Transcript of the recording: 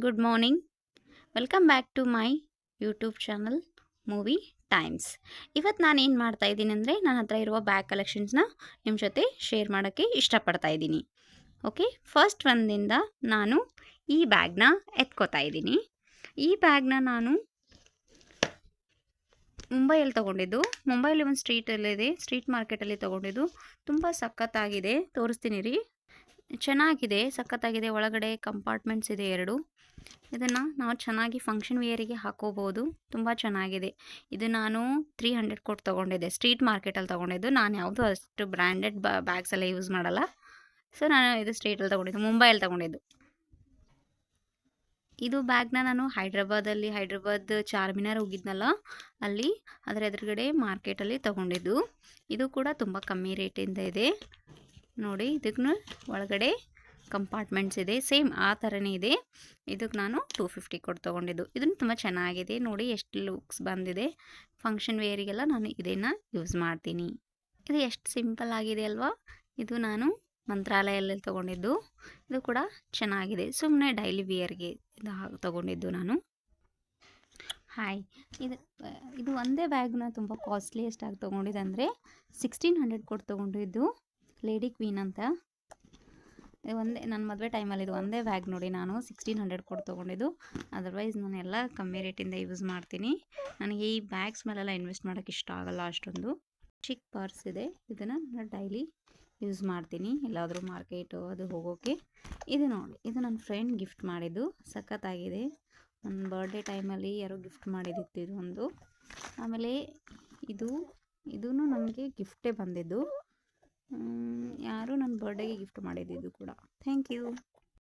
Good morning. Welcome back to my YouTube channel movie times. ಇವತ್ತು ನಾನು ಏನು ಮಾಡ್ತಾ ಇದ್ದೀನಿ ಅಂದರೆ, ನನ್ನ ಹತ್ರ ಇರುವ ಬ್ಯಾಗ್ ಕಲೆಕ್ಷನ್ಸ್ನ ನಿಮ್ಮ ಜೊತೆ ಶೇರ್ ಮಾಡೋಕ್ಕೆ ಇಷ್ಟಪಡ್ತಾ ಇದ್ದೀನಿ. ಓಕೆ, ಫಸ್ಟ್ ಒಂದಿಂದ ನಾನು ಈ ಬ್ಯಾಗ್ನ ಎತ್ಕೋತಾ ಇದ್ದೀನಿ. ಈ ಬ್ಯಾಗ್ನ ನಾನು ಮುಂಬೈಯಲ್ಲಿ ತೊಗೊಂಡಿದ್ದು. ಮುಂಬೈಲಿ ಒಂದು ಸ್ಟ್ರೀಟಲ್ಲಿದೆ, ಸ್ಟ್ರೀಟ್ ಮಾರ್ಕೆಟಲ್ಲಿ ತೊಗೊಂಡಿದ್ದು. ತುಂಬ ಸಖತ್ತಾಗಿದೆ, ತೋರಿಸ್ತೀನಿ ರೀ. ಚೆನ್ನಾಗಿದೆ, ಸಖತ್ತಾಗಿದೆ. ಒಳಗಡೆ ಕಂಪಾರ್ಟ್ಮೆಂಟ್ಸ್ ಇದೆ 2. ಇದನ್ನು ನಾವು ಚೆನ್ನಾಗಿ ಫಂಕ್ಷನ್ ವೇರಿಗೆ ಹಾಕೋಬೋದು. ತುಂಬ ಚೆನ್ನಾಗಿದೆ. ಇದು ನಾನು 300 ಕೊಟ್ಟು ತೊಗೊಂಡಿದ್ದೆ, ಸ್ಟ್ರೀಟ್ ಮಾರ್ಕೆಟಲ್ಲಿ ತೊಗೊಂಡಿದ್ದು. ನಾನು ಯಾವುದು ಅಷ್ಟು ಬ್ರ್ಯಾಂಡೆಡ್ ಬ್ಯಾಗ್ಸ್ ಎಲ್ಲ ಯೂಸ್ ಮಾಡಲ್ಲ. ಸೊ ನಾನು ಇದು ಸ್ಟ್ರೀಟಲ್ಲಿ ತೊಗೊಂಡಿದ್ದು, ಮುಂಬೈಯಲ್ಲಿ ತೊಗೊಂಡಿದ್ದು. ಇದು ಬ್ಯಾಗ್ನ ನಾನು ಹೈದ್ರಾಬಾದ್ ಚಾರ್ಮಿನಾರ್ ಹೋಗಿದ್ನಲ್ಲ, ಅಲ್ಲಿ ಅದರ ಎದುರುಗಡೆ ಮಾರ್ಕೆಟಲ್ಲಿ ತೊಗೊಂಡಿದ್ದು. ಇದು ಕೂಡ ತುಂಬ ಕಮ್ಮಿ ರೇಟಿಂದ ಇದೆ ನೋಡಿ. ಇದಕ್ಕೆ ಒಳಗಡೆ ಕಂಪಾರ್ಟ್ಮೆಂಟ್ಸ್ ಇದೆ, ಸೇಮ್ ಆ ಥರನೇ ಇದೆ. ಇದಕ್ಕೆ ನಾನು 250 ಕೊಟ್ಟು ತೊಗೊಂಡಿದ್ದು. ಇದನ್ನು ತುಂಬ ಚೆನ್ನಾಗಿದೆ ನೋಡಿ, ಎಷ್ಟು ಲುಕ್ಸ್ ಬಂದಿದೆ. ಫಂಕ್ಷನ್ ವೇರಿಗೆಲ್ಲ ನಾನು ಇದನ್ನು ಯೂಸ್ ಮಾಡ್ತೀನಿ. ಇದು ಎಷ್ಟು ಸಿಂಪಲ್ ಆಗಿದೆ ಅಲ್ವಾ. ಇದು ನಾನು ಮಂತ್ರಾಲಯಲ್ಲಿ ತೊಗೊಂಡಿದ್ದು. ಇದು ಕೂಡ ಚೆನ್ನಾಗಿದೆ, ಸುಮ್ಮನೆ ಡೈಲಿ ವೇರ್ಗೆ ಇದು ತೊಗೊಂಡಿದ್ದು ನಾನು. ಹಾಯ್, ಇದು ಒಂದೇ ಬ್ಯಾಗ್ನ ತುಂಬ ಕಾಸ್ಟ್ಲಿಯೆಸ್ಟ್ ಆಗಿ ತೊಗೊಂಡಿದ್ದು ಅಂದರೆ 1600 ಕೊಟ್ಟು ತೊಗೊಂಡಿದ್ದು. ಲೇಡಿ ಕ್ವೀನ್ ಅಂತ. ಒಂದೇ ನನ್ನ ಮದುವೆ ಟೈಮಲ್ಲಿ ಇದು ಒಂದೇ ಬ್ಯಾಗ್ ನೋಡಿ, ನಾನು 1600 ಕೊಟ್ಟು ತೊಗೊಂಡಿದ್ದು. ಅದರ್ವೈಸ್ ನಾನು ಎಲ್ಲ ಕಮ್ಮಿ ರೇಟಿಂದ ಯೂಸ್ ಮಾಡ್ತೀನಿ. ನನಗೆ ಈ ಬ್ಯಾಗ್ಸ್ ಮೇಲೆಲ್ಲ ಇನ್ವೆಸ್ಟ್ ಮಾಡೋಕ್ಕೆ ಇಷ್ಟ ಆಗಲ್ಲ ಅಷ್ಟೊಂದು. ಚಿಕ್ಕ ಪರ್ಸ್ ಇದೆ, ಇದನ್ನು ನಾನು ಡೈಲಿ ಯೂಸ್ ಮಾಡ್ತೀನಿ, ಎಲ್ಲಾದರೂ ಮಾರ್ಕೆಟು ಅದು ಹೋಗೋಕ್ಕೆ. ಇದು ನೋಡಿ, ಇದು ನನ್ನ ಫ್ರೆಂಡ್ ಗಿಫ್ಟ್ ಮಾಡಿದ್ದು, ಸಖತ್ತಾಗಿದೆ. ನನ್ನ ಬರ್ಡೇ ಟೈಮಲ್ಲಿ ಯಾರೋ ಗಿಫ್ಟ್ ಮಾಡಿದ್ದಿತ್ತು ಇದು ಒಂದು. ಆಮೇಲೆ ಇದೂ ನನಗೆ ಗಿಫ್ಟೇ ಬಂದಿದ್ದು. ಯಾರು ನನ್ನ ಬರ್ಡೇಗೆ ಗಿಫ್ಟ್ ಮಾಡಿದ್ದು ಕೂಡ. Thank you.